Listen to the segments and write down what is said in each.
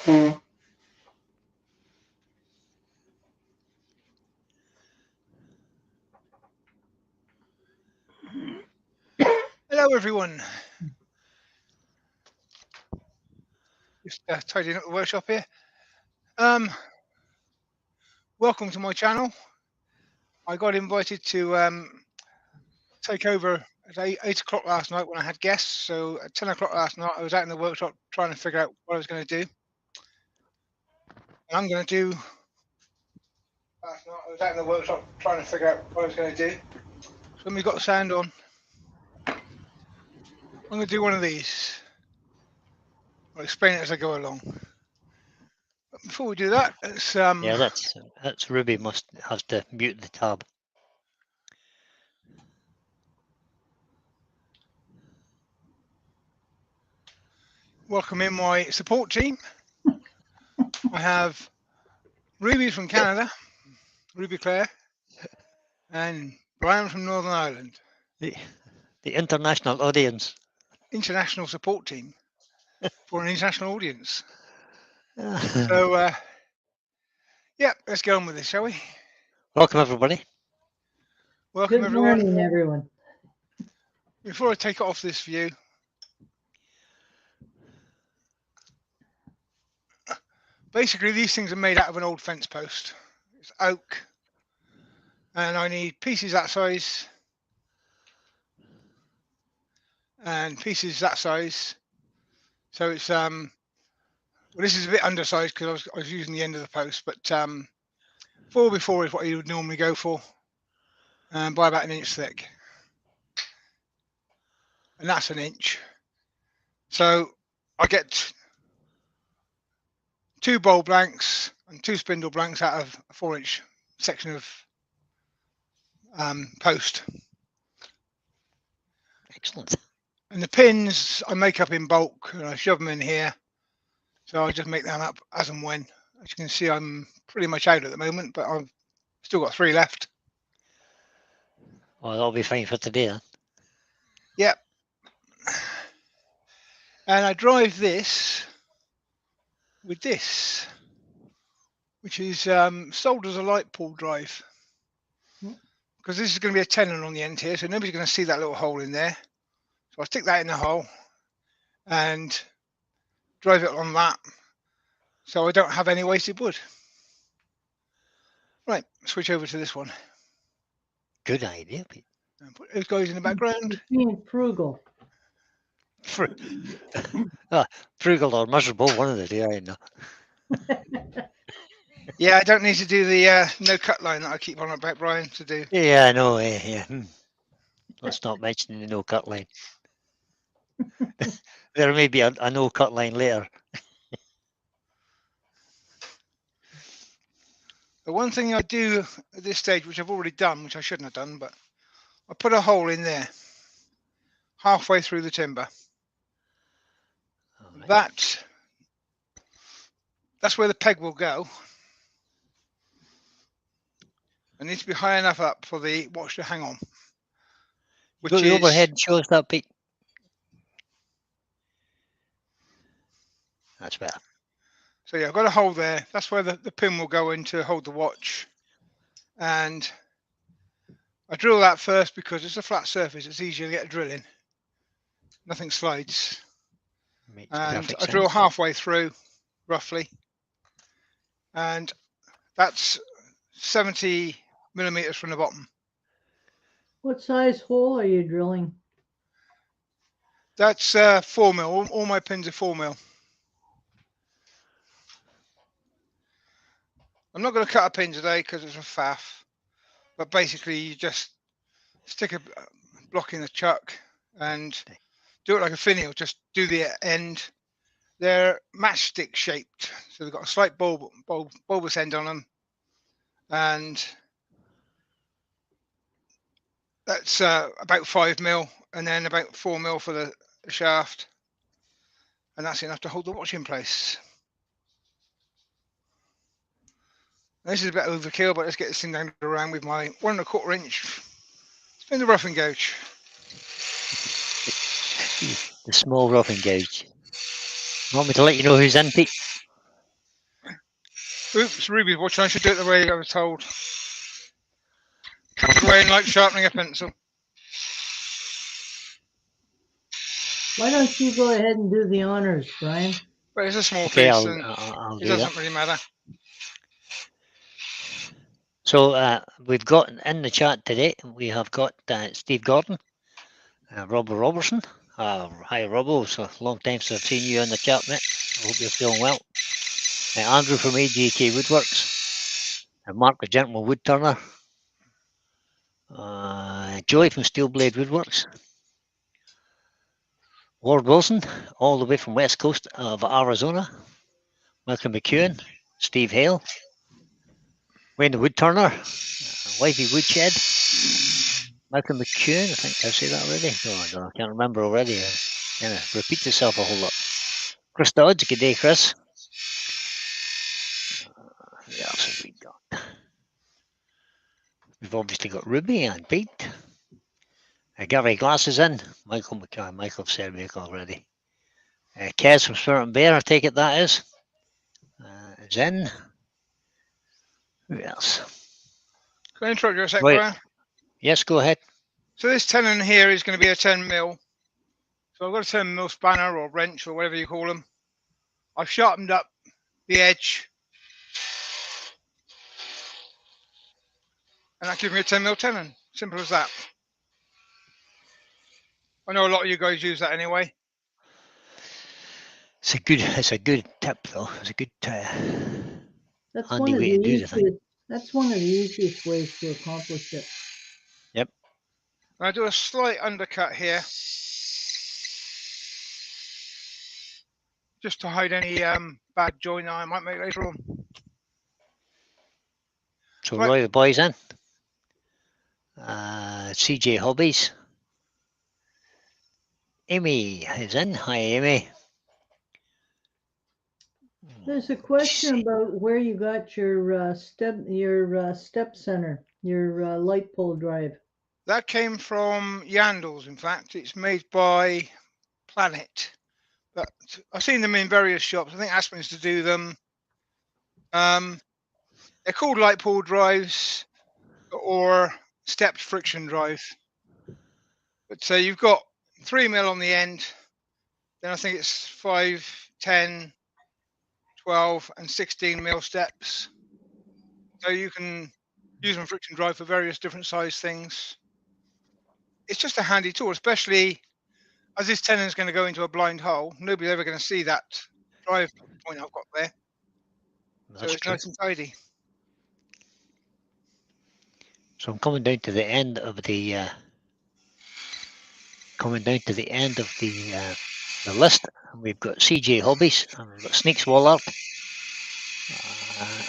Hello everyone. Just tidying up the workshop here. Welcome to my channel. I got invited to take over at 8 o'clock last night when I had guests. So at 10 o'clock last night, I was out in the workshop trying to figure out what I was going to do. And I'm going to do. Last night, I was out in the workshop trying to figure out what I was going to do. So when we got the sound on, I'm going to do one of these. I'll explain it as I go along. But before we do that, it's Yeah, that's Ruby has to mute the tab. welcome in my support team. I have Ruby from Canada, Ruby Claire, and Brian from Northern Ireland. The international audience. International support team for an international audience. So, yeah, let's get on with this, shall we? Welcome, everybody. Welcome, Good everyone. morning, everyone. Before I take off this view, basically these things are made out of an old fence post. It's oak, and I need pieces that size and pieces that size. So it's well, this is a bit undersized because I was using the end of the post, but 4x4 is what you would normally go for, and by about 1 inch thick, and that's 1 inch. So I get 2 bowl blanks and 2 spindle blanks out of a 4-inch section of post. Excellent. And the pins I make up in bulk and I shove them in here. So I just make them up as and when. As you can see, I'm pretty much out at the moment, but I've still got 3 left. Oh, that'll be fine for today, then. Yep. And I drive this with this, which is sold as a light pull drive. Because this is going to be a tenon on the end here, so nobody's going to see that little hole in there. So I stick that in the hole and drive it on that, so I don't have any wasted wood. Right, switch over to this one. Good idea, Pete. And put those guys in the background. Being frugal. Frugal or miserable, one of the two, I know. Yeah, I don't need to do the no cut line that I keep on about Brian to do. Yeah, I know. Yeah. Let's not mention the no cut line. There may be a no cut line later. The one thing I do at this stage, which I've already done, which I shouldn't have done, but I put a hole in there halfway through the timber. Right. That's where the peg will go. It needs to be high enough up for the watch to hang on. Which is the overhead shows that, Pete. That's better. So yeah, I've got a hole there. That's where the pin will go in to hold the watch. And I drill that first because it's a flat surface. It's easier to get a drill in. Nothing slides. Makes and I sense. drill halfway through, roughly. And that's 70 millimeters from the bottom. What size hole are you drilling? That's 4 mil. All my pins are 4 mil. I'm not going to cut a pin today because it's a faff. But basically, you just stick a block in the chuck and do it like a finial. Just do the end. They're matchstick shaped, so they've got a slight bulbous end on them, and that's about 5 mil, and then about 4 mil for the shaft, and that's enough to hold the watch in place. This is a bit overkill, but let's get this thing down around with my 1 1/4 inch spin the roughing gauge. The small roughing gauge. Want me to let you know who's in, Pete? Oops, Ruby's watching. I should do it the way I was told. Way like sharpening a pencil. Why don't you go ahead and do the honors, Brian? But it's a small Okay, piece, I'll and it do doesn't that. really matter. So we've got in the chat today, we have got Steve Gordon, Robert Robertson. Hi, Robbo. It's a long time since I've seen you in the chat, mate. I hope you're feeling well. Andrew from AJK Woodworks. Mark the Gentleman Woodturner. Joy from Steelblade Woodworks. Ward Wilson, all the way from west coast of Arizona. Malcolm McEwen. Steve Hale. Wayne the Woodturner. Wifey Woodshed. Malcolm McEwen, I think I say that already. No, I can't remember already. Kind of repeats itself a whole lot. Chris Dodds, good day, Chris. Who else have we got? We've obviously got Ruby and Pete. Gary Glass is in. Michael McCann. Michael said Michael already. Kez from Spirit and Bear, I take it that is. Is in. Who else? Can I interrupt you a sec, Right. Brian? Yes, go ahead. So this tenon here is going to be a 10 mil. So I've got a 10 mil spanner or wrench or whatever you call them. I've sharpened up the edge. And that gives me a 10 mil tenon. Simple as that. I know a lot of you guys use that anyway. It's a good tip though. It's a good That's handy one of way the to do the thing. easiest. That's one of the easiest ways to accomplish it. Yep. And I do a slight undercut here. Just to hide any bad joint I might make later on. So Right. Roy the boys in. CJ Hobbies. Amy is in. Hi, Amy. There's a question about where you got your step center, your light pole drive. That came from Yandles, in fact. It's made by Planet. But I've seen them in various shops. I think Aspen's to do them. They're called light pole drives or stepped friction drive. But so you've got 3 mil on the end. Then I think it's 5, 10, 12 and 16 mil steps. So you can use them friction drive for various different size things. It's just a handy tool, especially as this tenon is going to go into a blind hole. Nobody's ever going to see that drive point I've got there. That's so it's true. nice and tidy. So I'm coming down to the end of the list. We've got CJ Hobbies and we've got Sneaks Wallart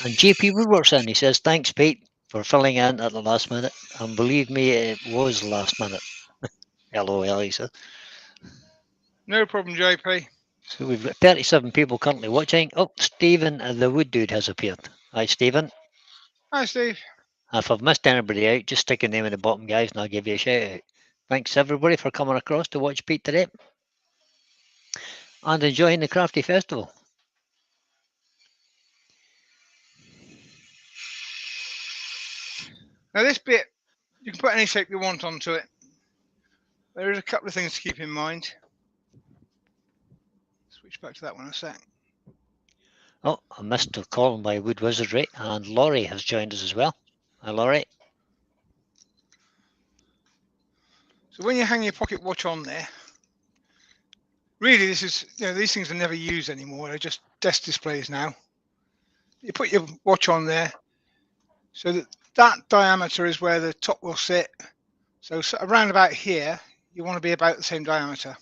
and JP Woodworks in. He says thanks, Pete, for filling in at the last minute. And believe me, it was last minute. LOL, he said. No problem, JP. So we've got 37 people currently watching. Oh, Stephen, the Wood Dude has appeared. Hi, Stephen. Hi, Steve. If I've missed anybody out, just stick a name in the bottom, guys, and I'll give you a shout out. Thanks, everybody, for coming across to watch Pete today and enjoying the Crafty Festival. Now this bit, you can put any shape you want onto it. There is a couple of things to keep in mind. Switch back to that one a sec. Oh, I missed a call by Wood Wizardry, and Laurie has joined us as well. Hi, Laurie. So when you hang your pocket watch on there, really this is, these things are never used anymore. They're just desk displays now. You put your watch on there so that diameter is where the top will sit. So around about here, you want to be about the same diameter,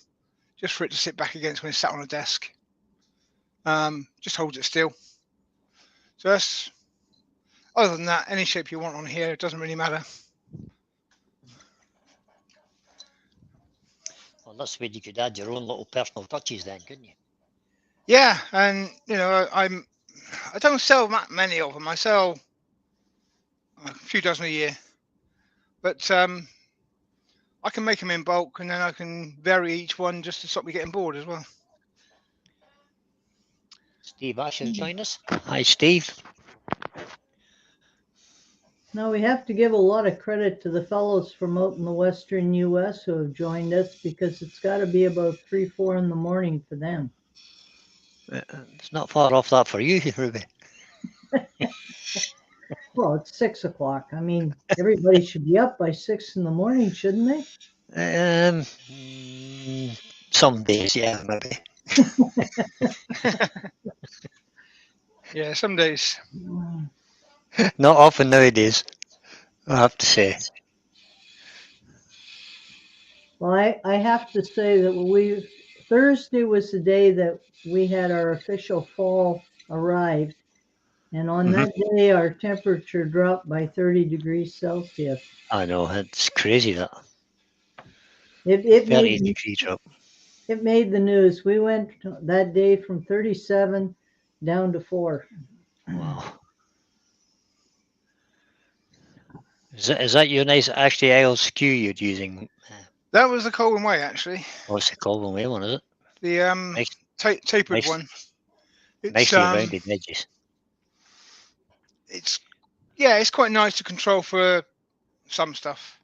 just for it to sit back against when it's sat on a desk. Just holds it still. So that's, other than that, any shape you want on here, it doesn't really matter. Well, that's where you could add your own little personal touches then, couldn't you? Yeah, and I don't sell that many of them. I sell a few dozen a year, but I can make them in bulk, and then I can vary each one just to stop me getting bored as well. Steve Ash has joined us. Hi, Steve. Now we have to give a lot of credit to the fellows from out in the western U.S. who have joined us, because it's got to be about 3, 4 in the morning for them. It's not far off that for you, Ruby. Well, it's 6 o'clock. I mean, everybody should be up by 6 in the morning, shouldn't they? Some days, yeah, maybe. Yeah, some days. Not often nowadays, I have to say. Well, I have to say that Thursday was the day that we had our official fall arrived. And on that day, our temperature dropped by 30 degrees Celsius. I know, it's crazy that. It 30 degree drop. It made the news. We went that day from 37 down to 4. Wow. Is that your nice Ashley Isles skew you're using? That was the Colwyn Way, actually. Oh, it's the Colwyn Way one, is it? The Nice, tapered one. It's, nicely rounded edges. It's quite nice to control for some stuff.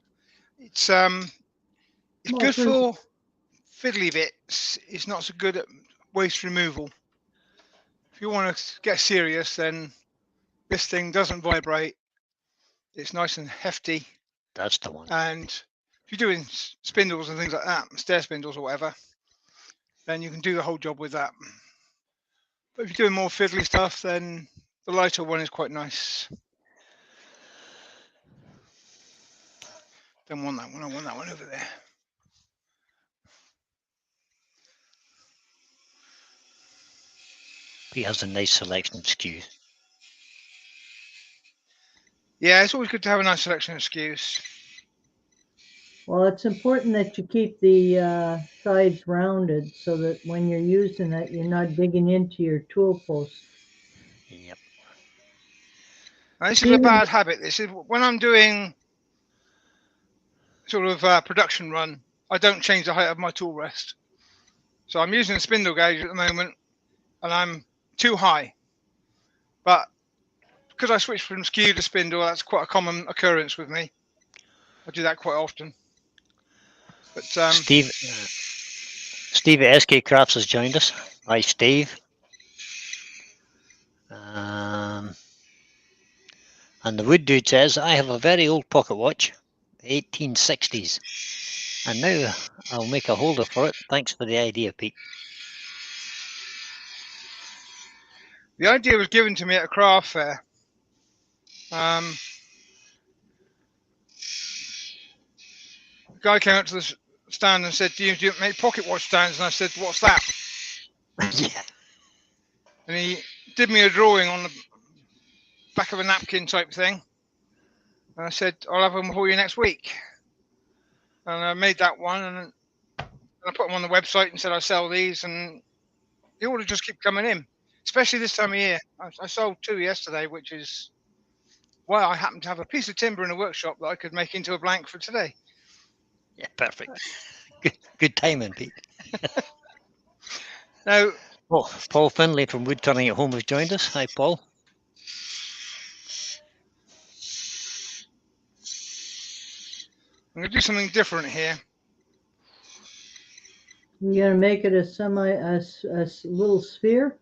It's good for fiddly bits. It's not so good at waste removal. If you want to get serious, then this thing doesn't vibrate. It's nice and hefty. That's the one. And if you're doing spindles and things like that, stair spindles or whatever, then you can do the whole job with that. But if you're doing more fiddly stuff, then the lighter one is quite nice. Don't want that one. I want that one over there. He has a nice selection of skews. Yeah, it's always good to have a nice selection of skews. Well, it's important that you keep the sides rounded so that when you're using it, you're not digging into your tool post. Yep. Now, this is a bad habit. This is when I'm doing sort of production run, I don't change the height of my tool rest. So I'm using a spindle gauge at the moment, and I'm too high. But because I switched from skew to spindle, that's quite a common occurrence with me. I do that quite often. But Steve at SK Crafts has joined us. Hi, Steve. And the Wood Dude says, I have a very old pocket watch, 1860s. And now I'll make a holder for it. Thanks for the idea, Pete. The idea was given to me at a craft fair. The guy came up to the stand and said, do you make pocket watch stands? And I said, what's that? Yeah. And he did me a drawing on the back of a napkin type thing. And I said, I'll have them for you next week. And I made that one, and I put them on the website and said I sell these, and the orders just keep coming in, especially this time of year. I sold 2 yesterday, which is why I happen to have a piece of timber in a workshop that I could make into a blank for today. Yeah, perfect. Good timing, Pete. Now, Paul Finlay from Wood Turning at Home has joined us. Hi, Paul. I'm going to do something different here. You're going to make it a little sphere?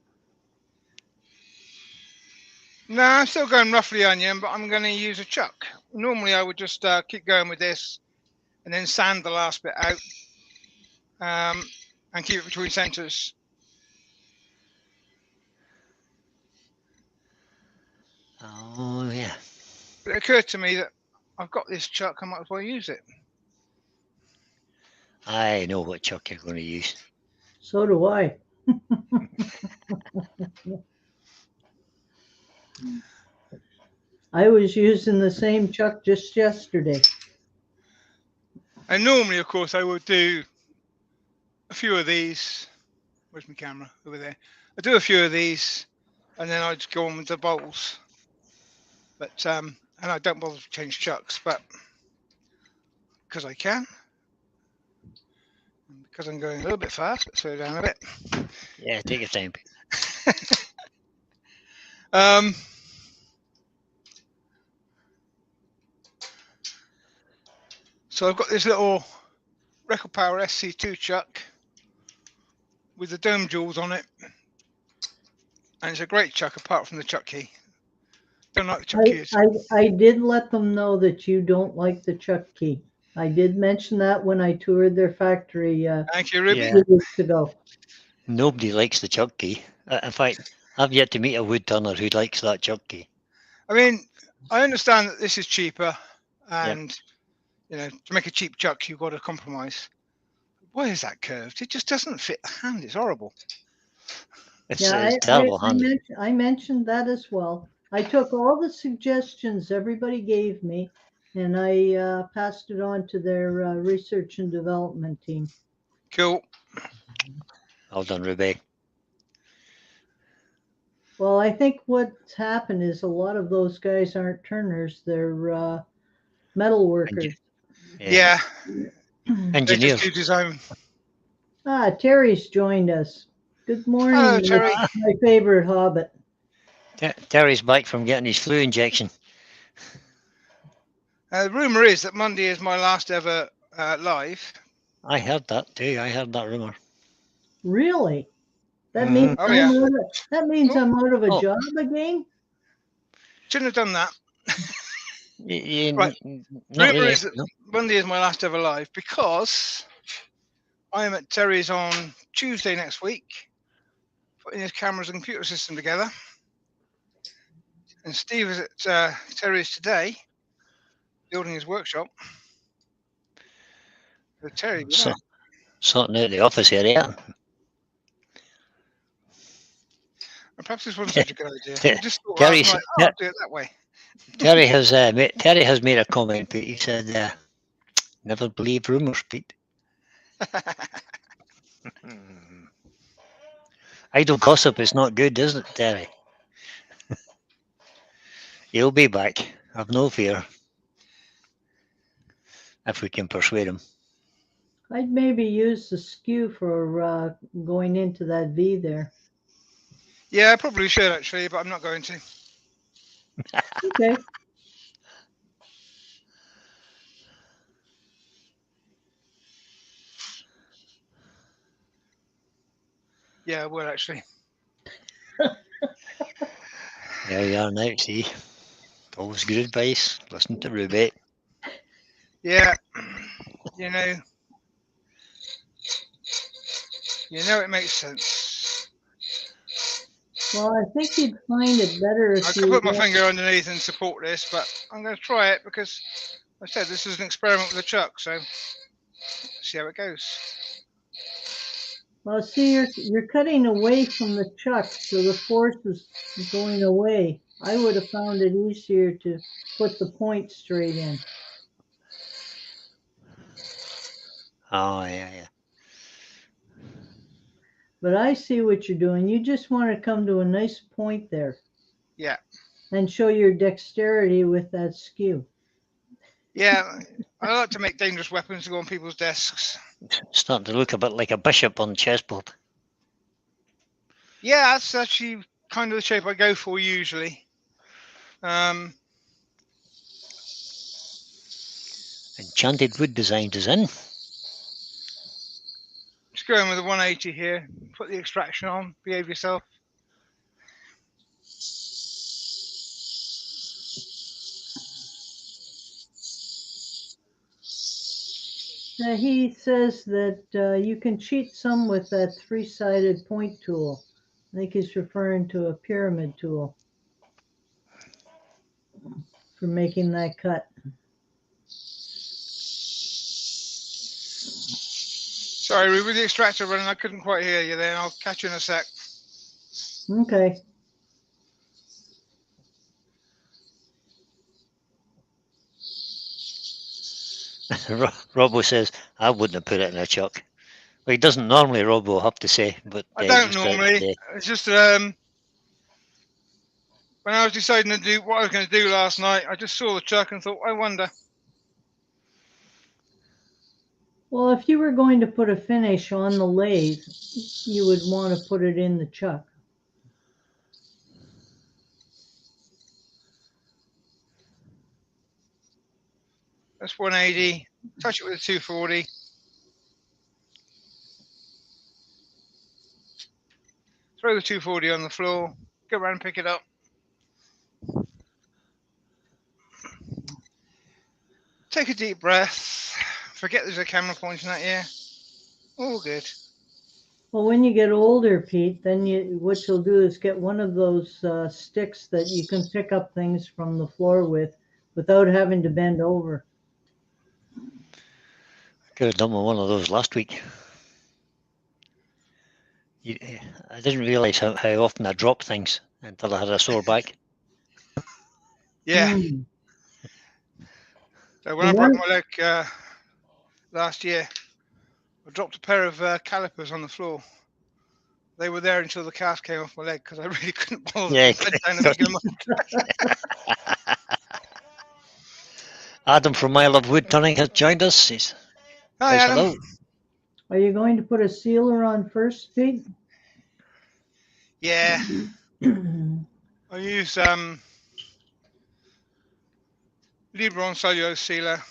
No, I'm still going roughly onion, but I'm going to use a chuck. Normally, I would just keep going with this and then sand the last bit out and keep it between centres. Oh, yeah. But it occurred to me that I've got this chuck, I might as well use it. I know what chuck you're going to use. So do I. I was using the same chuck just yesterday. And normally, of course, I would do a few of these. Where's my camera? Over there. I do a few of these, and then I'd go on with the bowls. But and I don't bother to change chucks, but because I can, and because I'm going a little bit fast, let's slow down a bit. Yeah, take your time. So I've got this little Record Power SC2 chuck with the dome jewels on it, and it's a great chuck apart from the chuck key. Don't like the chuck key. I did let them know that you don't like the chuck key. I did mention that when I toured their factory Thank you, Ruby. Yeah. 2 weeks ago. Nobody likes the chuck key. In fact, I've yet to meet a wood turner who likes that chuck key. I mean, I understand that this is cheaper, and you know, to make a cheap chuck, you've got to compromise. Why is that curved? It just doesn't fit the hand. It's horrible. It's, Yeah, it's terrible hand. I mentioned that as well. I took all the suggestions everybody gave me, and I passed it on to their research and development team. Cool. Well done, Ruby. Well, I think what's happened is a lot of those guys aren't turners; they're metal workers. Yeah. They just Engineers. do design. Terry's joined us. Good morning, Hello, Terry. my favorite hobbit. Terry's back from getting his flu injection. The rumor is that Monday is my last ever live. I heard that too. I heard that rumor. Really? That Mhm. means Oh, yeah. I'm out of a Oh. job again. Shouldn't have done that. Right. Not Rumor really. is that No. Monday is my last ever live because I am at Terry's on Tuesday next week, putting his cameras and computer system together. And Steve is at Terry's today, building his workshop. So Terry, So, sorting out the office area. perhaps this wasn't such a good idea. I just thought Terry's- last night, I'll do it that way. Terry has made a comment, but he said, "Never believe rumors, Pete." Idle gossip is not good, is it, Terry? He'll be back. Have no fear. If we can persuade him. I'd maybe use the skew for going into that V there. Yeah, I probably should actually, but I'm not going to. Okay. Yeah, I will actually. There you are now, see. Always good advice. Listen to Ruby. Yeah, you know it makes sense. Well, I think you'd find it better I if could you. put my finger underneath and support this, but I'm going to try it because I said this is an experiment with a chuck, so see how it goes. Well, see, you're cutting away from the chuck, so the force is going away. I would have found it easier to put the point straight in. Oh, yeah. But I see what you're doing. You just want to come to a nice point there. Yeah. And show your dexterity with that skew. Yeah, I like to make dangerous weapons to go on people's desks. Starting to look a bit like a bishop on the chessboard. Yeah, that's actually kind of the shape I go for usually. Enchanted Wood Designs is in. Just going with a 180 here. Put the extraction on. Behave yourself. He says that you can cheat some with that three-sided point tool. I think he's referring to a pyramid tool for making that cut. Sorry, Ruby, with the extractor running, I couldn't quite hear you then. I'll catch you in a sec. Okay. Robbo says, I wouldn't have put it in a chuck. Well, he doesn't normally, Robbo, have to say. But I don't just did it normally. today. It's just when I was deciding to do what I was going to do last night, I just saw the chuck and thought, I wonder. Well, if you were going to put a finish on the lathe, you would want to put it in the chuck. That's 180. touch it with a 240. Throw the 240 on the floor, go around and pick it up. Take a deep breath. Forget there's a camera pointing at you. All good. Well, when you get older, Pete, then what you'll do is get one of those sticks that you can pick up things from the floor with without having to bend over. Could have done with one of those last week. I didn't realise how often I dropped things until I had a sore back. Yeah. Mm. So when I broke my leg last year, I dropped a pair of calipers on the floor. They were there until the cast came off my leg because I really couldn't bother Yeah. to bend down and pick them up. Adam from Mile of Wood Turning has joined us. Hi, Adam. Hello. Are you going to put a sealer on first, Pete? Yeah. I use Libron cellulose sealer,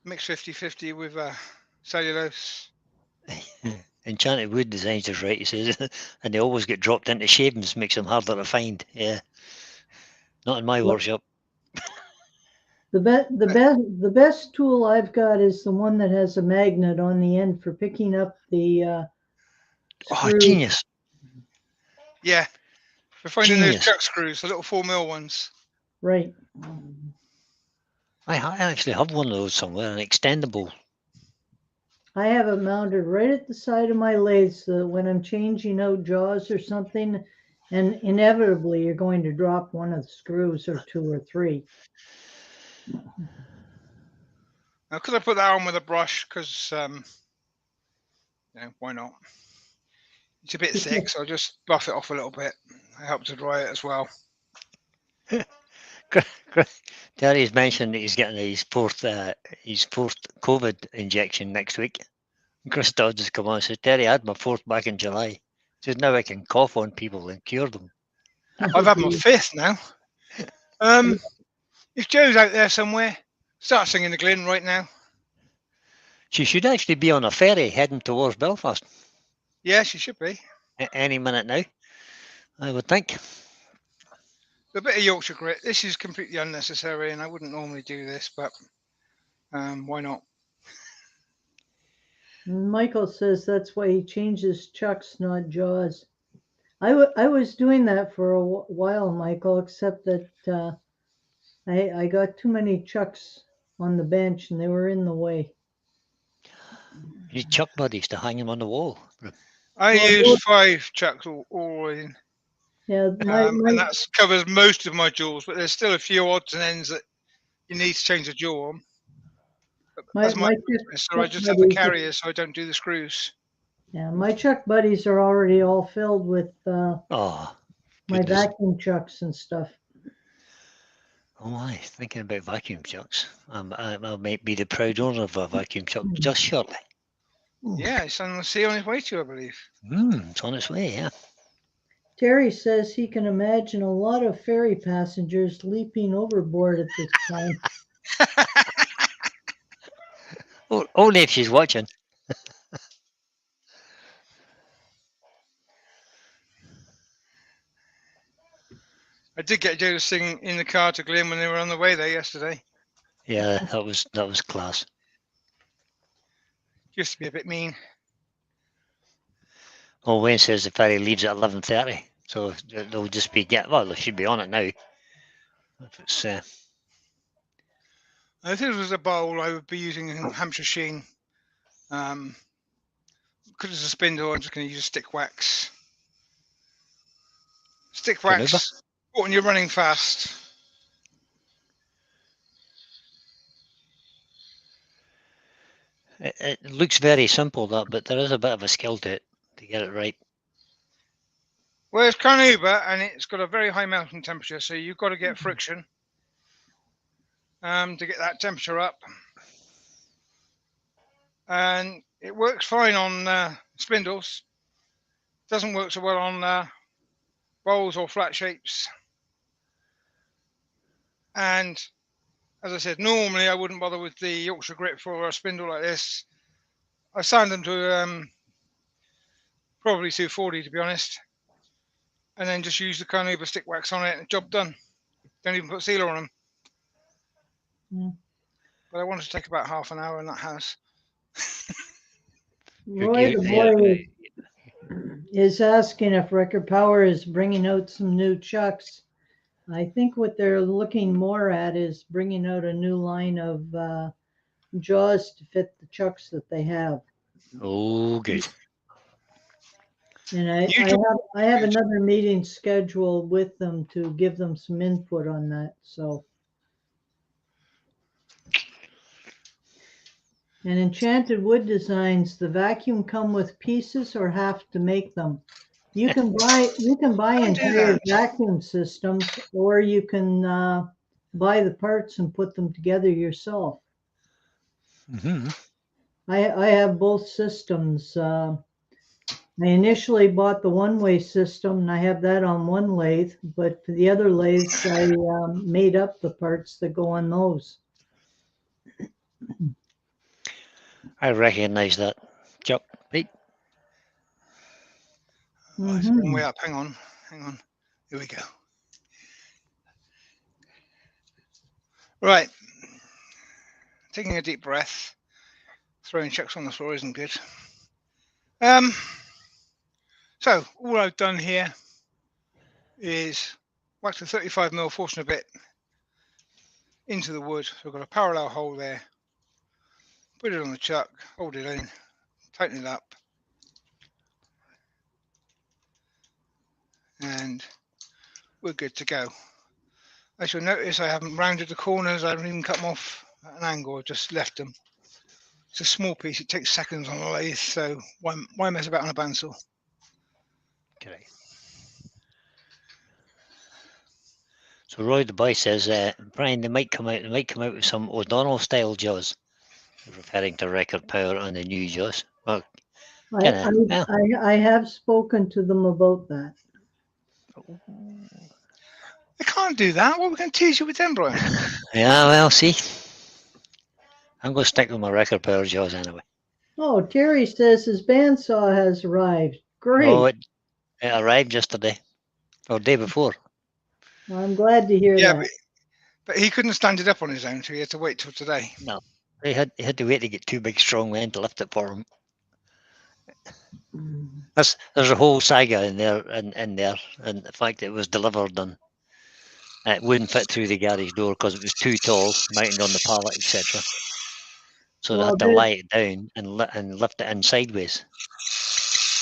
mix 50-50 with cellulose. Enchanted Wood Designs is right, he says, and they always get dropped into shavings, makes them harder to find. Yeah. Not in my workshop. The best tool I've got is the one that has a magnet on the end for picking up the screws. Genius. Yeah. We're finding those Genius. chuck screws, the little 4mm ones. Right. I actually have one of those somewhere, an extendable. I have it mounted right at the side of my lathe so that when I'm changing out jaws or something, and inevitably you're going to drop one of the screws or two or three. Now, could I put that on with a brush? Because, why not? It's a bit thick, so I'll just buff it off a little bit. I help to dry it as well. Terry's mentioned that he's getting his fourth COVID injection next week. Chris Dodds has come on and said, Terry, I had my fourth back in July. He says, now I can cough on people and cure them. I've had my fifth now. If Joe's out there somewhere, start singing the Glyn right now. She should actually be on a ferry heading towards Belfast. Yeah, she should be. Any minute now, I would think. A bit of Yorkshire grit. This is completely unnecessary, and I wouldn't normally do this, but why not? Michael says that's why he changes chucks, not jaws. I was doing that for a while, Michael, except that I got too many chucks on the bench and they were in the way. You need chuck buddies to hang them on the wall. I use 5 chucks all in. Yeah, and that covers most of my jaws, but there's still a few odds and ends that you need to change the jaw on. That's my weakness, so I just have the carriers, so I don't do the screws. Yeah, my chuck buddies are already all filled with my vacuum chucks and stuff. Oh my, thinking about vacuum chucks. I might be the proud owner of a vacuum chuck just shortly. Yeah, it's on the sea on its way to, I believe. It's on its way, yeah. Terry says he can imagine a lot of ferry passengers leaping overboard at this time. Only if she's watching. I did get Joe to sing in the car to Glyn when they were on the way there yesterday. Yeah, that was class. Used to be a bit mean. Oh, Wayne says the ferry leaves at 11:30, so they'll just be they should be on it now. If it's If this was a bowl, I would be using a Hampshire Sheen. Because it's a spindle, I'm just going to use stick wax. Stick wax when you're running fast. It looks very simple, but there is a bit of a skill to it to get it right. Well, it's carnauba and it's got a very high melting temperature, so you've got to get friction to get that temperature up. And it works fine on spindles. Doesn't work so well on bowls or flat shapes. And as I said, normally I wouldn't bother with the Yorkshire grip for a spindle like this. I sand them to probably 240 to be honest, and then just use the carnauba stick wax on it and job done. Don't even put sealer on them. Mm. But I wanted to take about half an hour in that house. Roy the boy is asking if Record Power is bringing out some new chucks. I think what they're looking more at is bringing out a new line of jaws to fit the chucks that they have. Oh, good. And I have another meeting scheduled with them to give them some input on that. So, and Enchanted Wood Designs, the vacuum come with pieces or have to make them. You can buy entire vacuum systems, or you can buy the parts and put them together yourself. Mm-hmm. I have both systems. I initially bought the one-way system, and I have that on one lathe, but for the other lathes, I made up the parts that go on those. I recognise that. Chuck, right? Oh, it's a long way up. Hang on. Here we go. Right. Taking a deep breath. Throwing chucks on the floor isn't good. So all I've done here is whacked a 35mm Forstner bit into the wood. So I've got a parallel hole there. Put it on the chuck, hold it in, tighten it up, and we're good to go. As you'll notice, I haven't rounded the corners, I haven't even cut them off at an angle, I've just left them. It's a small piece, it takes seconds on the lathe, so why mess about on a bandsaw? Okay. So Roy the boy says, Brian, they might come out with some O'Donnell style jaws, referring to Record Power and the new jaws. Well, I have spoken to them about that. I can't do that. What are we going to tease you with them, Brian? Yeah, well, see, I'm going to stick with my Record Power jaws anyway. Oh, Terry says his bandsaw has arrived. Great. Oh, it arrived yesterday, or day before. Well, I'm glad to hear that. But he couldn't stand it up on his own, so he had to wait till today. No, he had to wait to get two big strong men to lift it for him. There's a whole saga in there, and the fact that it was delivered and it wouldn't fit through the garage door because it was too tall, mounted on the pallet, etc. So they had to lie it down and lift it in sideways.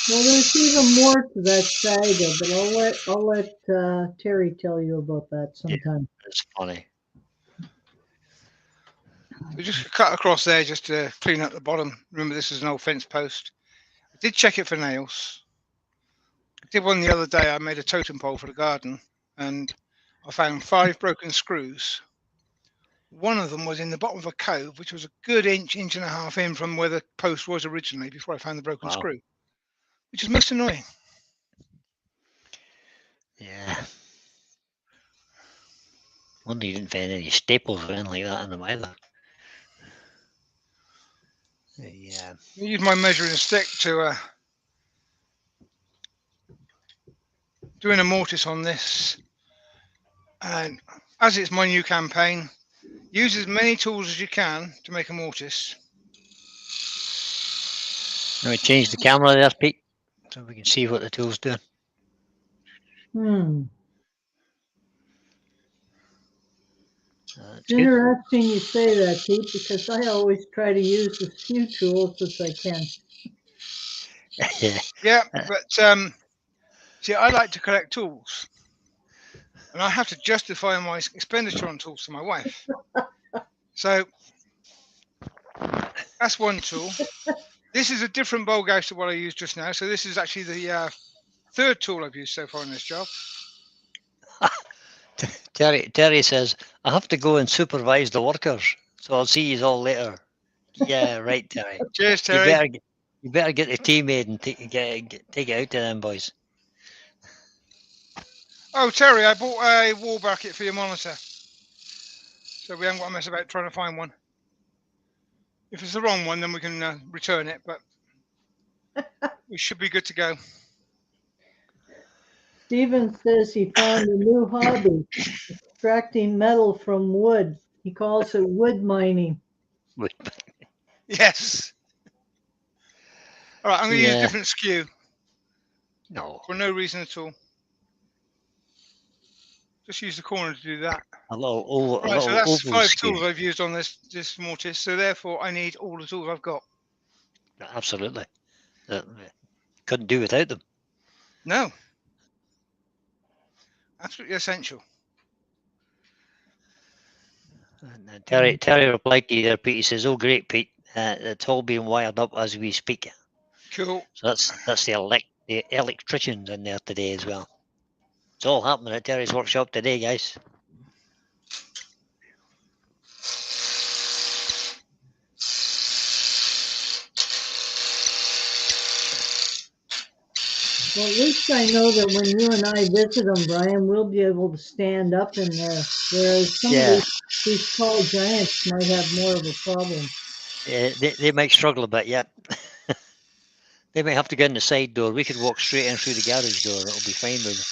Well, there's even more to that saga, but I'll let Terry tell you about that sometime. Yeah, it's funny. So just cut across there just to clean up the bottom. Remember, this is an old fence post. I did check it for nails. I did one the other day. I made a totem pole for the garden, and I found 5 broken screws. One of them was in the bottom of a cove, which was a good inch and a half in from where the post was originally before I found the broken screw, which is most annoying. Yeah. Wonder you didn't find any staples or anything like that in them either. Yeah. I used my measuring stick to doing a mortise on this, and as it's my new campaign, use as many tools as you can to make a mortise. Let me change the camera there, Pete, so we can see what the tool's doing. It's interesting you say that, Pete, because I always try to use as few tools as I can. Yeah, but see, I like to collect tools, and I have to justify my expenditure on tools to my wife. So that's one tool. This is a different bowl gouge to what I used just now. So this is actually the 3rd tool I've used so far in this job. Terry says, I have to go and supervise the workers, so I'll see you all later. Yeah, right, Terry. Cheers, Terry. You better get the tea made and take it out to them boys. Oh, Terry, I bought a wall bracket for your monitor. so we haven't got to mess about trying to find one. If it's the wrong one, then we can return it, but we should be good to go. Steven says he found a new hobby, extracting metal from wood. He calls it wood mining. Yes. All right, I'm going to use a Yeah. different skew No. for no reason at all. Just use the corner to do that. A little Right, so that's oval 5 skew. tools I've used on this mortise, so therefore I need all the tools I've got. Absolutely. Couldn't do without them. No. Absolutely essential. And Terry replied to you there, Pete. He says, "Oh, great, Pete. It's all being wired up as we speak." Cool. So that's the electricians in there today as well. It's all happening at Terry's workshop today, guys. Well, at least I know that when you and I visit them, Brian, we'll be able to stand up in there, whereas some of these tall giants might have more of a problem. They might struggle a bit yet. They may have to go in the side door. We could walk straight in through the garage door. It'll be fine with them.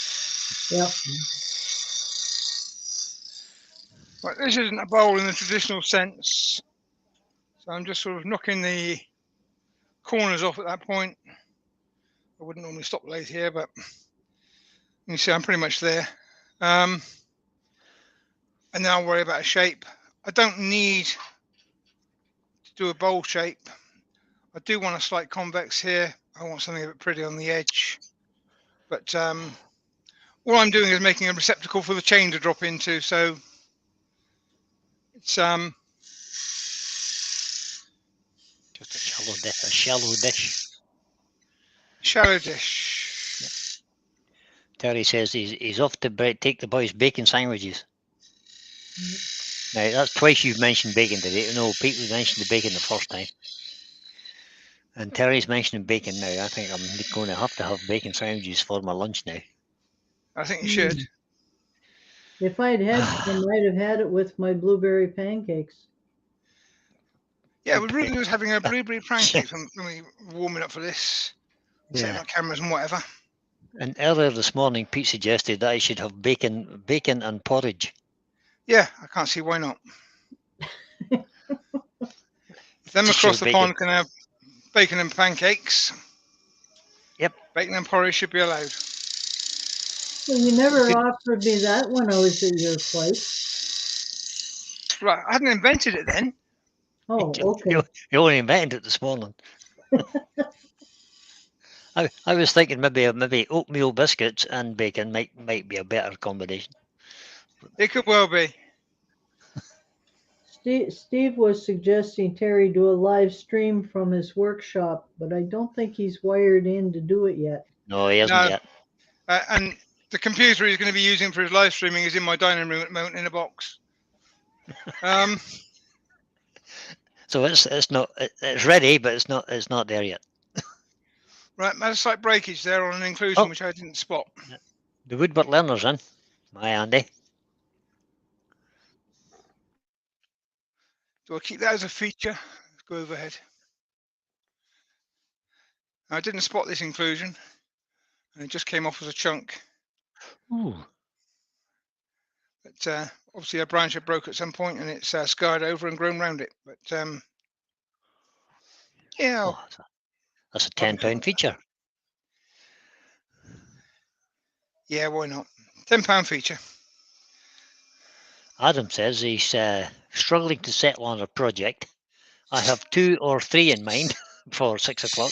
Yep. Right, this isn't a bowl in the traditional sense, so I'm just sort of knocking the corners off at that point. I wouldn't normally stop the lathe here, but you can see I'm pretty much there. And then I'll worry about a shape. I don't need to do a bowl shape. I do want a slight convex here. I want something a bit pretty on the edge. But all I'm doing is making a receptacle for the chain to drop into. So it's just a shallow dish. Shallow dish. Yep. Terry says he's off to take the boys bacon sandwiches. Now that's twice you've mentioned bacon today. No, Pete mentioned the bacon the first time. And Terry's mentioning bacon now. I think I'm going to have bacon sandwiches for my lunch now. I think you should. If I'd had, I might have had it with my blueberry pancakes. Yeah, we really was having a blueberry pancake when we were warming up for this. Setting up cameras and whatever. And earlier this morning, Pete suggested that I should have bacon and porridge. Yeah, I can't see why not. If them across the pond can have bacon and pancakes, yep, bacon and porridge should be allowed. Well, you never offered me that when I was at your place. Right, I hadn't invented it then. Oh, okay. You only invented it this morning. I was thinking maybe oatmeal biscuits and bacon might be a better combination. It could well be. Steve was suggesting Terry do a live stream from his workshop, but I don't think he's wired in to do it yet. No, he hasn't yet. And the computer he's going to be using for his live streaming is in my dining room at the moment in a box. So it's ready, but it's not there yet. Right, had a slight breakage there on an inclusion which I didn't spot. The Woodward learner's in. Hi, Andy. Do I keep that as a feature? Let's go overhead. I didn't spot this inclusion, and it just came off as a chunk. Ooh. But obviously a branch had broke at some point, and it's scarred over and grown round it. But yeah, that's a £10 feature. Yeah, why not? £10 feature. Adam says he's struggling to settle on a project. I have 2 or 3 in mind for 6 o'clock.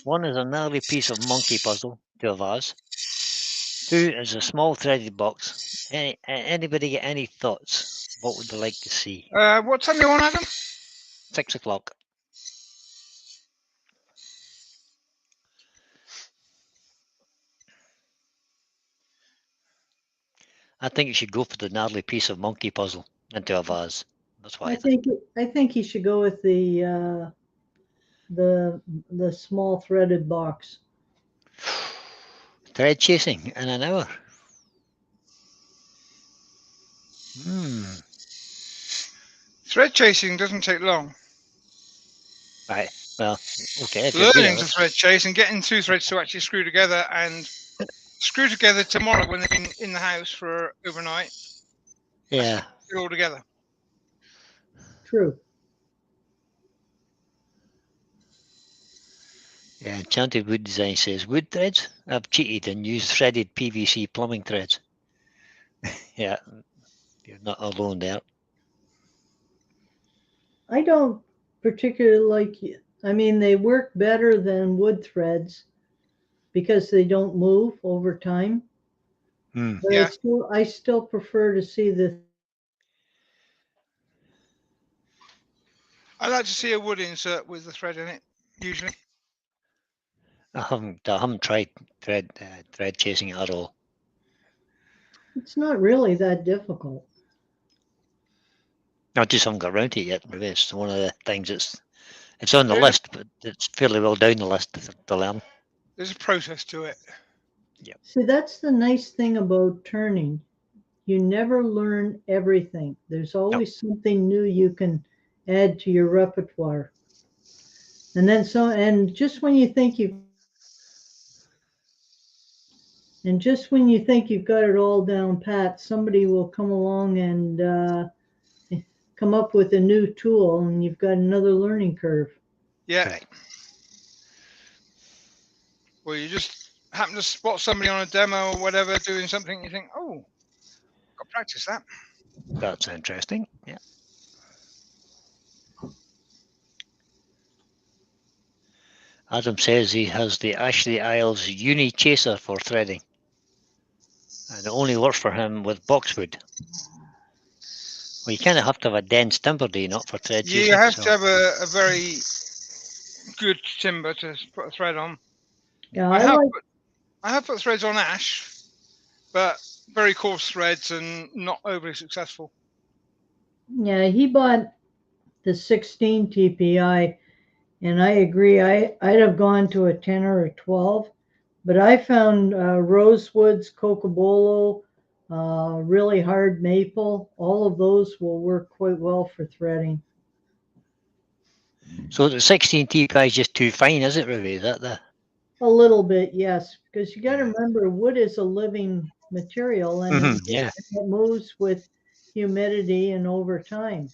One is an early piece of monkey puzzle, 2 of ours. 2 is a small threaded box. Anybody get any thoughts? What would they like to see? What time are you on, Adam? 6 o'clock. I think you should go for the gnarly piece of monkey puzzle and 2 of ours. That's why I think he should go with the small threaded box. Thread chasing in an hour. Thread chasing doesn't take long. Right. Well, okay. If you're Learning there, to thread chase and getting two threads to actually screw together and screw together tomorrow when they're in the house for overnight. yeah. Put it all together. True. Yeah, Enchanted Wood Design says, wood threads? I've cheated and used threaded PVC plumbing threads. Yeah, you're not alone there. I don't particularly like it. I mean, they work better than wood threads because they don't move over time. Hmm. But Yeah. I still prefer to see the. I like to see a wood insert with the thread in it, usually. I haven't tried thread chasing at all. It's not really that difficult. I just haven't got around to it yet. Maybe it's one of the things it's on the There's a- list, but it's fairly well down the list to learn. There's a process to it. See, that's the nice thing about turning. You never learn everything. There's always something new you can add to your repertoire. And then and just when you think you've got it all down pat, somebody will come along and come up with a new tool, and you've got another learning curve. Yeah. Right. Well, you just happen to spot somebody on a demo or whatever doing something, you think, oh, got to practice that. That's interesting. Yeah. Adam says he has the Ashley Isles Uni Chaser for threading, and it only works for him with boxwood. Well, you kind of have to have a dense timber, do you not, for thread chasing? You have to have a very good timber to put a thread on. Yeah, I have put threads on ash, but very coarse threads and not overly successful. Yeah, he bought the 16 TPI, and I agree. I'd have gone to a 10 or a 12, but I found rosewoods, cocobolo, really hard maple. All of those will work quite well for threading. So the 16 TPI is just too fine, is it, Ruby? Is that the? A little bit, yes, because you got to remember wood is a living material, and Yeah. it moves with humidity and over time.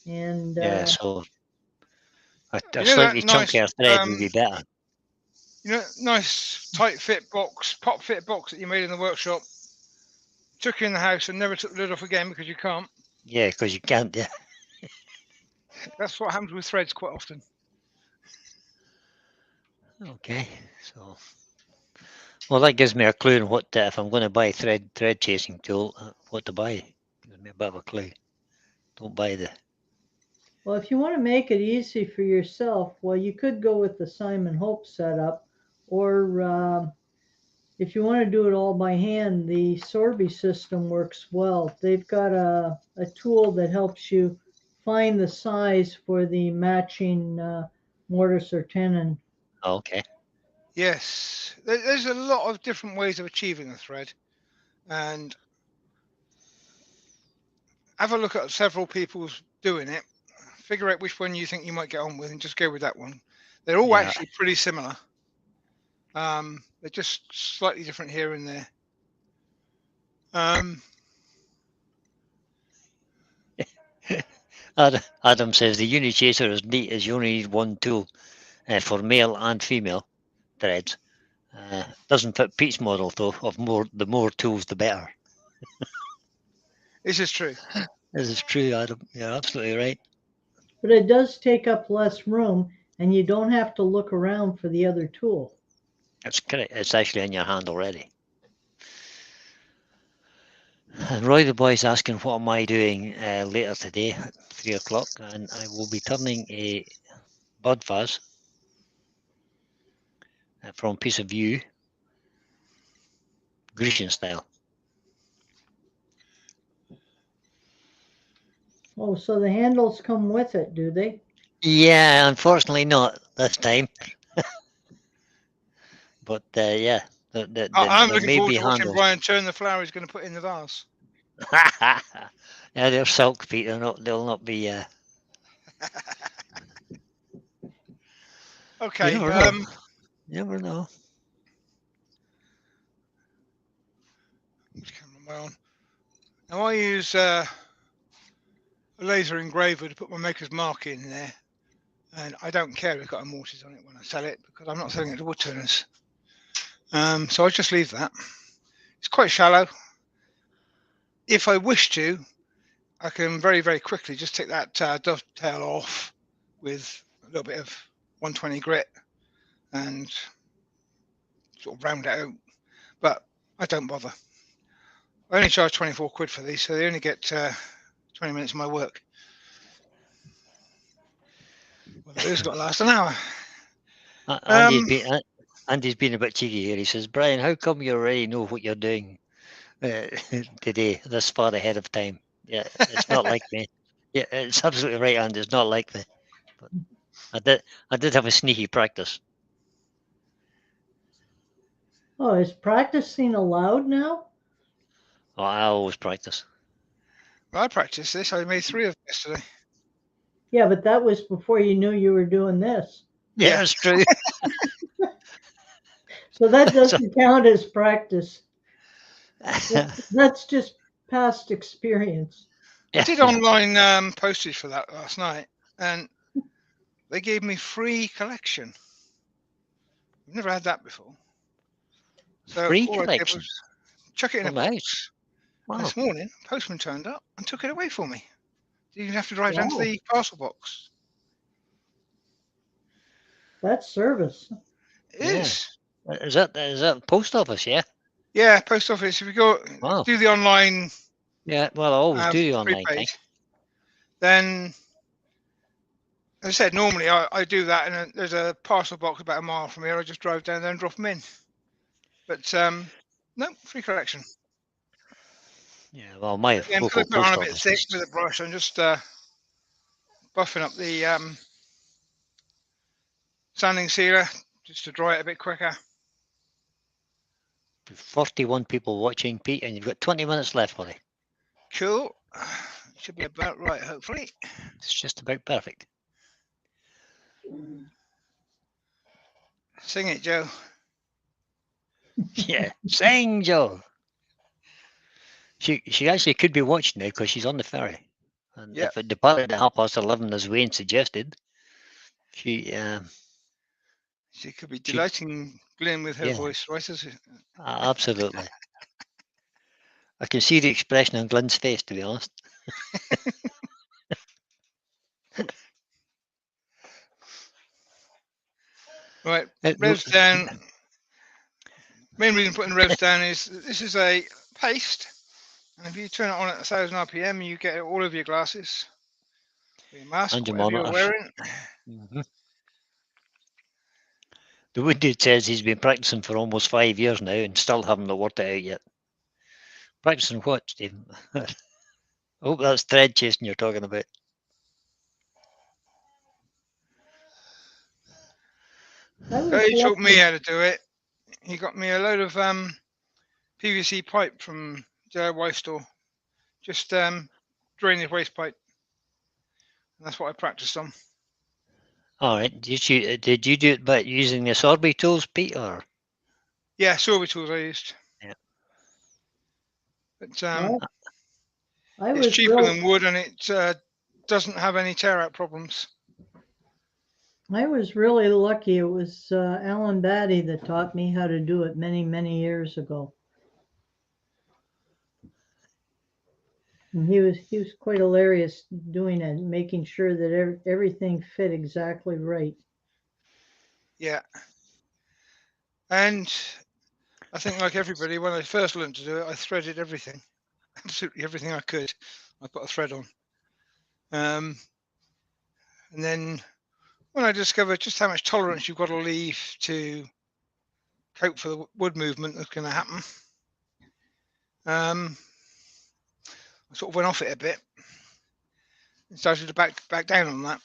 And Yeah. So a You know slightly that nice, chunkier thread would be better. Nice tight fit box, pop fit box that you made in the workshop. Took you in the house and never took the lid off again because you can't. Yeah, because you can't. Yeah. That's what happens with threads quite often. Okay. So. Well, that gives me a clue on what if I'm going to buy thread chasing tool, what to buy. Gives me a bit of a clue. Don't buy the. well, if you want to make it easy for yourself, well, you could go with the Simon Hope setup, or if you want to do it all by hand, the Sorby system works well. They've got a tool that helps you find the size for the matching mortise or tenon. Oh, okay. Yes, there's a lot of different ways of achieving a thread, and have a look at several people's doing it. Figure out which one you think you might get on with, and just go with that one. They're all actually pretty similar. They're just slightly different here and there. Adam says the Uni Chaser is neat as you only need one tool for male and female threads. Doesn't fit Pete's model though. Of the more tools, the better. This is true. This is true, Adam. You're absolutely right. But it does take up less room, and you don't have to look around for the other tool. That's correct. It's actually in your hand already. And Roy the Boy's asking, what am I doing later today at 3 o'clock? And I will be turning a bud vase from Piece of View, Grecian style. Oh, so the handles come with it, do they? Yeah, unfortunately not this time. But yeah, I'm there looking may forward be to watching handles. Brian turn the flower he's going to put in the vase. Yeah, they're silk, Pete. They'll not be. You Okay. never know. You never know. Which camera am I on? Now I use a laser engraver to put my maker's mark in there, and I don't care if it's got a Mortise on it when I sell it because I'm not selling it to wood turners. So I just leave that. It's quite shallow. If I wish to, I can very, very quickly just take that dovetail off with a little bit of 120 grit and sort of round it out. But I don't bother. I only charge 24 quid for these, so they only get 20 minutes of my work. Well, it has got to last an hour. Andy's been a bit cheeky here. He says, Brian, how come you already know what you're doing today, this far ahead of time? Yeah, it's not like me. Yeah, it's absolutely right, Andy. It's not like me. But I did have a sneaky practice. Oh, is practicing allowed now? Oh, I always practice. Well, I practiced this. I made 3 of them yesterday. Yeah, but that was before you knew you were doing this. Yeah, that's true. So that doesn't count as practice. That's just past experience. I did online postage for that last night, and they gave me free collection. I've never had that before. So Free all I did collection was chuck it in a from the house. box. Wow. This morning, a postman turned up and took it away for me. Didn't even have to drive down to Wow. the parcel box. That's service. It Yeah. is. Is that post office? Yeah. Yeah, post office. If you go Wow. do the online Yeah. Well, I always do the online prepaid, thing. then as I said, normally I do that, and there's a parcel box about a mile from here. I just drive down there and drop them in. But no, free collection. Yeah. Well, my Again, because I local put it on post a bit office thick is with a brush, I'm just buffing up the sanding sealer just to dry it a bit quicker. 41 people watching, Pete, and you've got 20 minutes left, buddy. Cool. Should be about right, hopefully. It's just about perfect. Sing it, Joe. Yeah. Sing, Joe. She actually could be watching now because she's on the ferry. And Yep. if it departed at 11:30, as Wayne suggested, she could be delighting Glenn with her yeah. voice, right? As Absolutely. I can see the expression on Glenn's face, to be honest. right, revs down. Main reason putting the revs down is this is a paste, and if you turn it on at 1,000 RPM, you get all of your glasses, your mask, And your whatever you're monitors. wearing. Mm-hmm. The wood dude says he's been practicing for almost 5 years now and still haven't worked it out yet. Practicing what, Stephen? I hope that's thread chasing you're talking about. He taught me how to do it. He got me a load of PVC pipe from DIY store. Just drain his waste pipe. And that's what I practiced on. All right. Did you do it by using the Sorby tools, Pete, or? Yeah, Sorby tools I used. Yeah. But it's cheaper than wood, and it doesn't have any tear out problems. I was really lucky. It was Alan Batty that taught me how to do it many, many years ago. And he was quite hilarious doing it, making sure that everything fit exactly right. Yeah. And I think, like everybody, when I first learned to do it, I threaded everything. Absolutely everything I could. I put a thread on. And then when I discovered just how much tolerance you've got to leave to cope for the wood movement that's going to happen, I sort of went off it a bit and started to back down on that.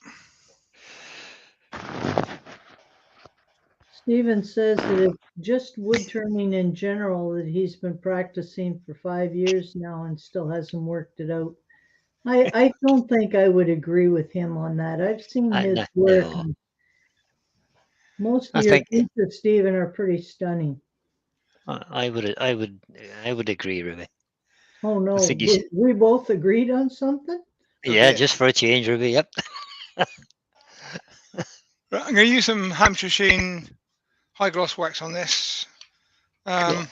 Stephen says that it's just wood turning in general that he's been practicing for 5 years now and still hasn't worked it out. I don't think I would agree with him on that. I've seen his work. No, And most I of your think pieces, Stephen, are pretty stunning. I would agree, Ruby. Oh I no, think he's we both agreed on something? yeah, Okay. just for a change, Ruby. Yep. Right, I'm going to use some Hampshire Sheen high gloss wax on this. Cool.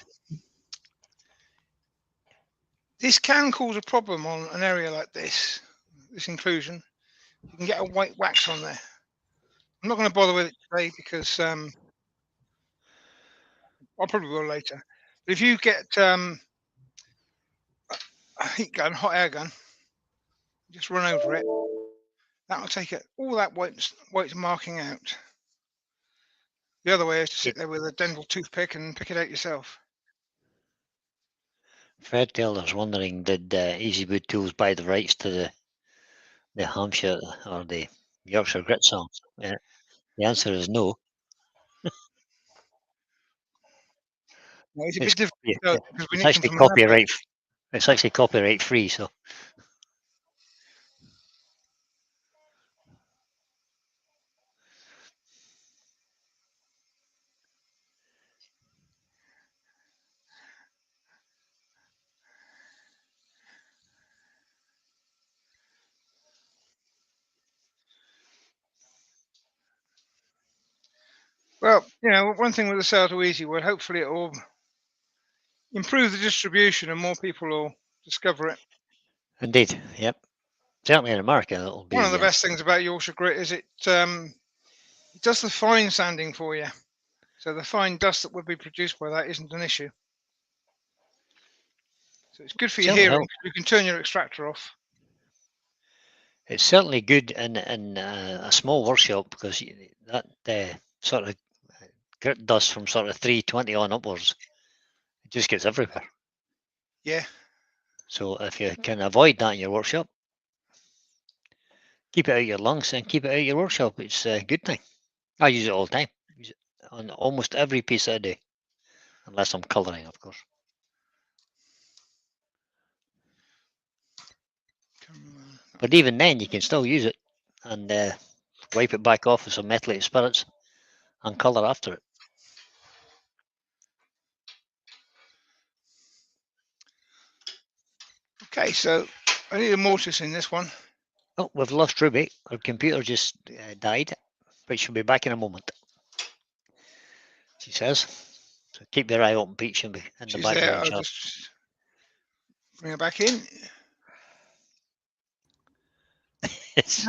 This can cause a problem on an area like this inclusion. You can get a white wax on there. I'm not going to bother with it today because I'll probably will later. But if you get a heat gun, hot air gun, just run over it. That will take it all that white's marking out. The other way is to sit there with a dental toothpick and pick it out yourself. Fred Taylor's wondering, did Easy Wood Tools buy the rights to the Hampshire or the Yorkshire Grit songs? The answer is no. No, it's a It's bit difficult though, because we it's nicked them actually from another place. copyright. It's actually copyright free. So Well, one thing with the sale to Easy Wood, hopefully it will improve the distribution and more people will discover it. indeed, yep. Certainly in America, it'll be. One of the best things about Yorkshire Grit is it does the fine sanding for you. So the fine dust that would be produced by that isn't an issue. So it's good for your certainly hearing. You can turn your extractor off. It's certainly good in a small workshop because that sort of grit dust from sort of 320 on upwards, it just gets everywhere. Yeah. So if you can avoid that in your workshop, keep it out of your lungs and keep it out of your workshop. It's a good thing. I use it all the time. Use it on almost every piece I do, unless I'm colouring, of course. But even then, you can still use it and wipe it back off with some methylated spirits and colour after it. Okay, so I need a mortise in this one. Oh, we've lost Ruby. Our computer just died, but she'll be back in a moment. She says. So keep your eye open, Pete. She'll be in the She's background. there. I'll just bring her back in.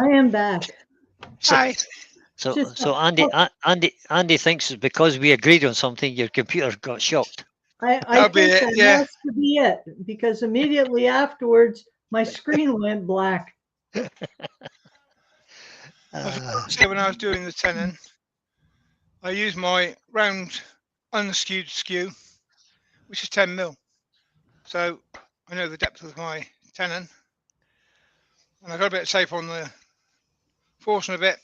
I am back. Hi. So Andy thinks it's because we agreed on something, your computer got shocked. I That'll be think it, that yeah. has to be it because immediately afterwards my screen went black. I forgot to say when I was doing the tenon, I used my round unskewed skew, which is 10 mil. So I know the depth of my tenon. And I got a bit of tape on the forcing a bit.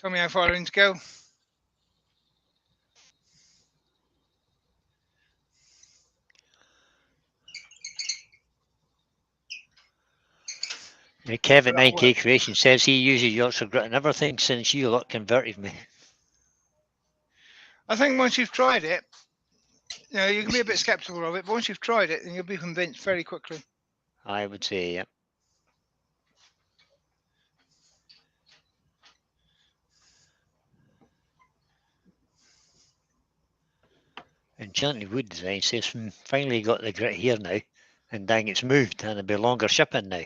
Tell me how far I need to go. Kevin 9K Creation says he uses Yorkshire Grit and everything since you lot converted me. I think once you've tried it, you can be a bit skeptical of it, but once you've tried it, then you'll be convinced very quickly. I would say, yeah. Enchanted Wood Design says finally got the grit here now, and dang, it's moved and it'll be longer shipping now.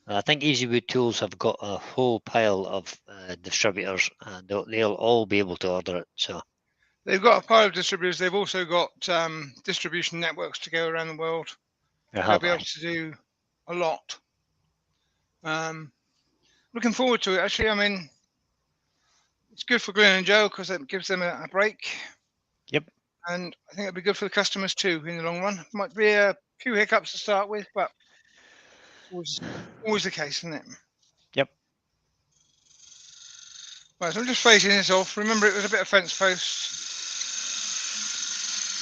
I think Easy Wood Tools have got a whole pile of distributors, and they'll all be able to order it. So they've got a pile of distributors. They've also got distribution networks to go around the world. They'll be able to do a lot. Looking forward to it. Actually, I mean, it's good for Glenn and Joe because it gives them a break. Yep. And I think it'll be good for the customers too in the long run. Might be a few hiccups to start with, but it's always the case, isn't it? Yep. Right, so I'm just facing this off. Remember, it was a bit of fence post.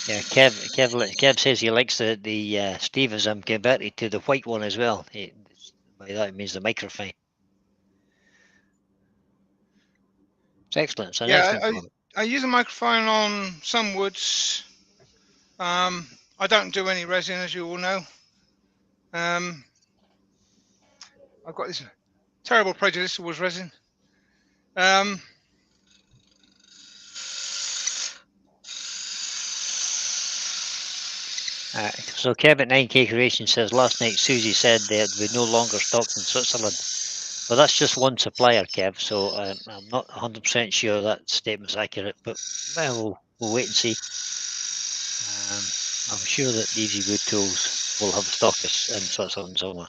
Yeah, Kev says he likes the Stevism converted to the white one as well. By that it means the microfine. It's excellent. It's an excellent product. I use a microphone on some woods. I don't do any resin, as you all know. I've got this terrible prejudice towards resin. So Kev at 9K Creation says last night Susie said they would no longer stocked in Switzerland. Well, that's just one supplier, Kev. So I'm not 100% sure that statement's accurate, but well, we'll wait and see. I'm sure that Easy Wood Tools will have stockists in Switzerland somewhere.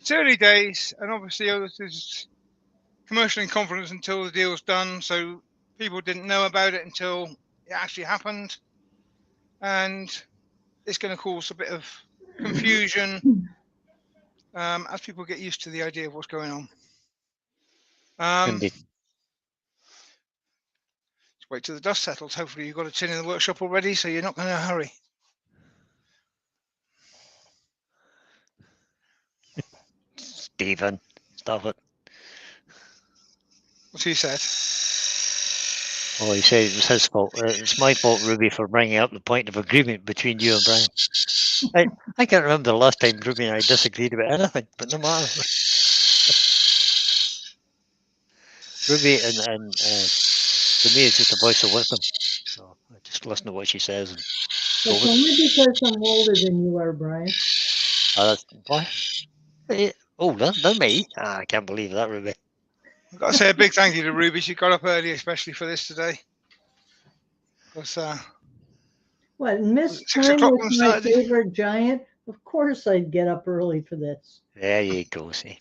It's early days, and obviously this is commercial in confidence until the deal's done. So people didn't know about it until it actually happened, and it's going to cause a bit of confusion as people get used to the idea of what's going on. Indeed. Just wait till the dust settles. Hopefully you've got a tin in the workshop already, so you're not going to hurry. Stephen, stop it. What's he said? Oh, he said it was his fault. It's my fault, Ruby, for bringing up the point of agreement between you and Brian. I can't remember the last time Ruby and I disagreed about anything, but no matter. Ruby and to me, it's just a voice of wisdom. So I just listen to what she says. It's only because I'm older than you are, Brian. That's why. Oh, not me. I can't believe that, Ruby. I've got to say a big thank you to Ruby. She got up early, especially for this today. Because what, Miss Time was my favorite giant? Of course I'd get up early for this. There you go, see.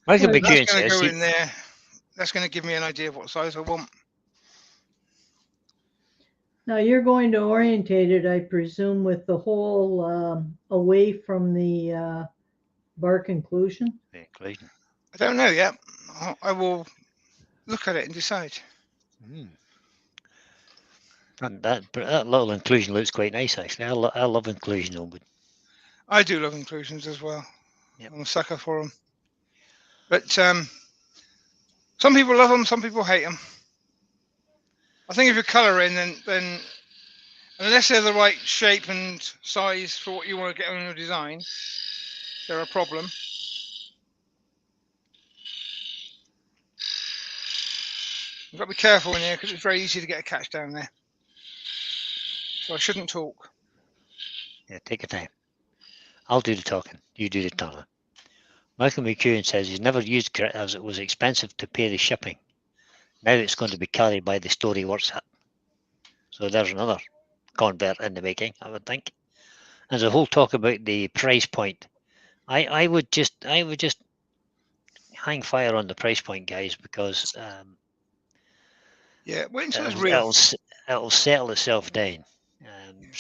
Michael McEwen says... Go in there. That's going to give me an idea of what size I want. Now you're going to orientate it, I presume, with the hole away from the bark inclusion? I don't know yet. I will look at it and decide. And that little inclusion looks quite nice, actually. I love inclusion on wood. I do love inclusions as well. Yep. I'm a sucker for them. But some people love them, some people hate them. I think if you're colouring, then unless they're the right shape and size for what you want to get on your design, they're a problem. You've got to be careful in here because it's very easy to get a catch down there. So I shouldn't talk. Yeah, take your time. I'll do the talking. You do the talking. Michael McEwen says he's never used grit as it was expensive to pay the shipping. Now it's going to be carried by the store he works at. So there's another convert in the making, I would think. There's a whole talk about the price point. I would just hang fire on the price point, guys, because yeah, wait until it's real. It'll settle itself down.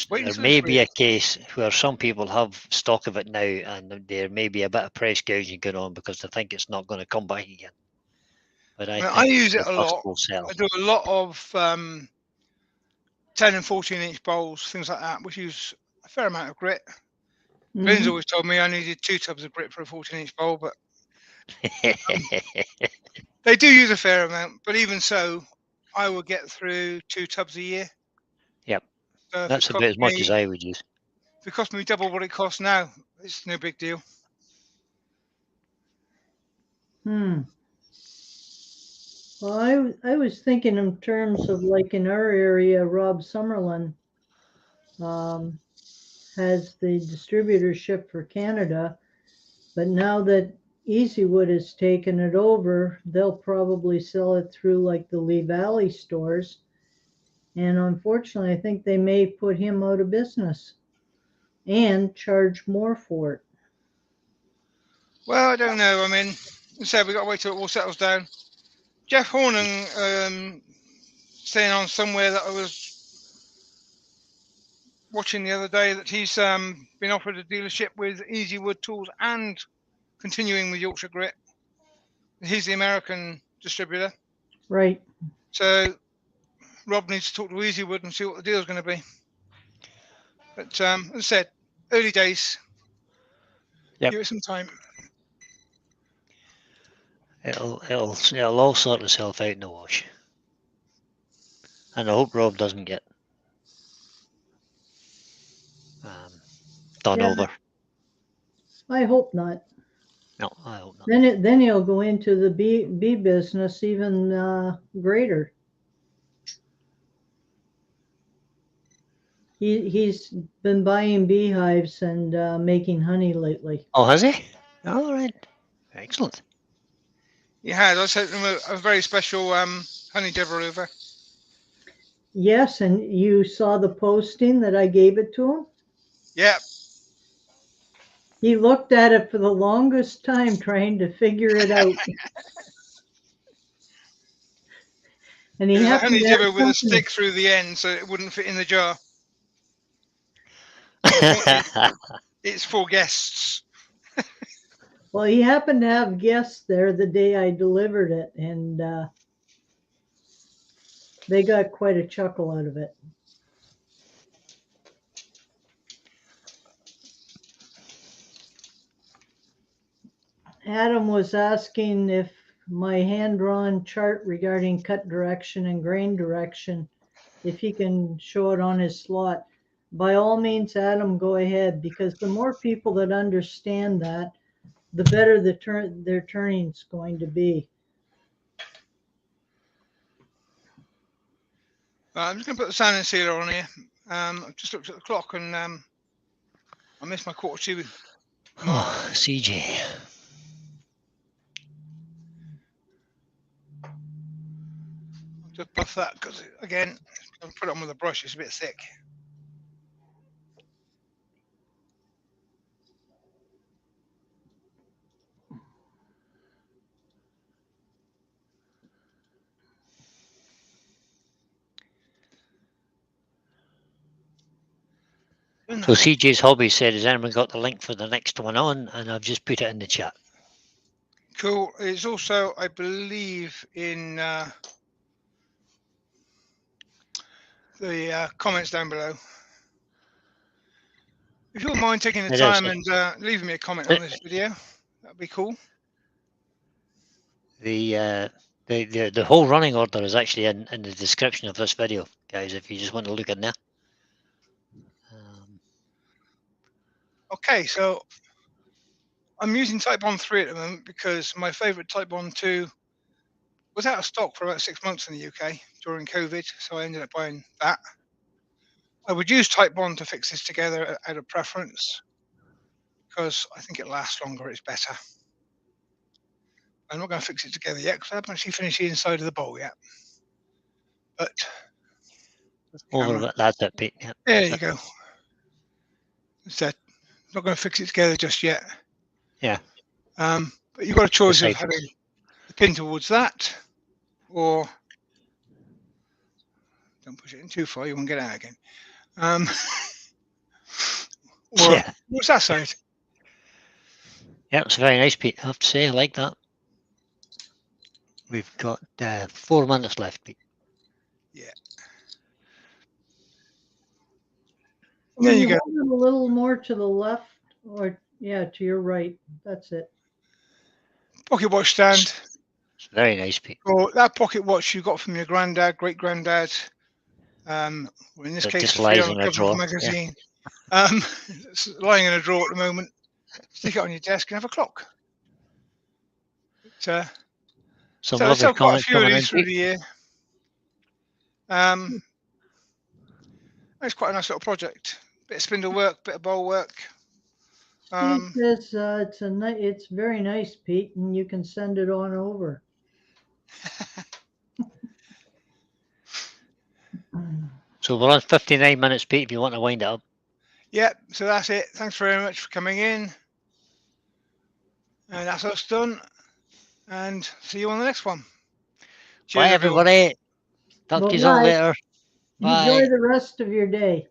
There may be a case where some people have stock of it now, and there may be a bit of price gouging going on because they think it's not going to come back again. But I use it a lot. I do a lot of 10 and 14-inch bowls, things like that, which use a fair amount of grit. Glenn's always told me I needed 2 tubs of grit for a 14-inch bowl, but they do use a fair amount. But even so, I will get through 2 tubs a year. Yep, so that's about as much as I would use. If it cost me double what it costs now, it's no big deal. Well, I was thinking in terms of, like, in our area, Rob Summerlin has the distributorship for Canada, but now that Easywood has taken it over, they'll probably sell it through like the Lee Valley stores. And unfortunately, I think they may put him out of business and charge more for it. Well, I don't know. I mean, said we got to wait till it all settles down. Jeff Hornan saying on somewhere that I was watching the other day that he's been offered a dealership with Easywood Tools and continuing with Yorkshire Grit. He's the American distributor. Right. So Rob needs to talk to Easywood and see what the deal's going to be. But as I said, early days. Yep. Give it some time. It'll all sort itself out in the wash. And I hope Rob doesn't get done Yeah. over. I hope not. No, I hope not. Then he'll go into the bee business even greater. He's been buying beehives and making honey lately. Oh, has he? All right. Excellent. He has. I sent him a very special honey dibber over. Yes, and you saw the posting that I gave it to him? Yeah. He looked at it for the longest time trying to figure it out. And he There's a happened honey to have dibber with a company. stick through the end so it wouldn't fit in the jar. It's for guests. Well, he happened to have guests there the day I delivered it, and they got quite a chuckle out of it. Adam was asking if my hand-drawn chart regarding cut direction and grain direction, if he can show it on his slot. By all means, Adam, go ahead, because the more people that understand that, the better their turning's going to be. I'm just going to put the sanding sealer on here. I just looked at the clock and I missed my quarter to. Oh, CJ. I'll just buff that because, again, I'll put it on with a brush. It's a bit thick. So CJ's hobby said, has anyone got the link for the next one on? And I've just put it in the chat. Cool. It's also, I believe, in the comments down below. If you wouldn't mind taking the time and leaving me a comment on this video, that'd be cool. The whole running order is actually in the description of this video, guys, if you just want to look in there. Okay, so I'm using Type Bond 3 at the moment because my favorite Type Bond 2 was out of stock for about 6 months in the UK during COVID, so I ended up buying that. I would use Type Bond to fix this together out of preference because I think it lasts longer, it's better. I'm not going to fix it together yet because I haven't actually finished the inside of the bowl yet. But that's it, Pete. Yep. There you go. Instead, not going to fix it together just yet. Yeah. But you've got a choice of having the pin towards that, or don't push it in too far, you won't get out again. Or what's that side? Yeah, it's very nice, Pete. I have to say, I like that. We've got 4 minutes left, Pete. Yeah. There you go. A little more to the left, or to your right. That's it. Pocket watch stand. It's very nice, Pete. Or that pocket watch you got from your granddad, great granddad. Or in this case, on the cover of the magazine. Yeah. It's lying in a drawer at the moment. Stick it on your desk and have a clock. Some lovely quite a few of these through the year. It's quite a nice little project. Bit of spindle work, bit of bowl work. Pete says it's very nice, Pete, and you can send it on over. So we're on 59 minutes, Pete, if you want to wind it up. Yeah, so that's it. Thanks very much for coming in. And that's us done. And see you on the next one. Cheers, bye, everybody. Talk to you all later. Bye. Enjoy the rest of your day.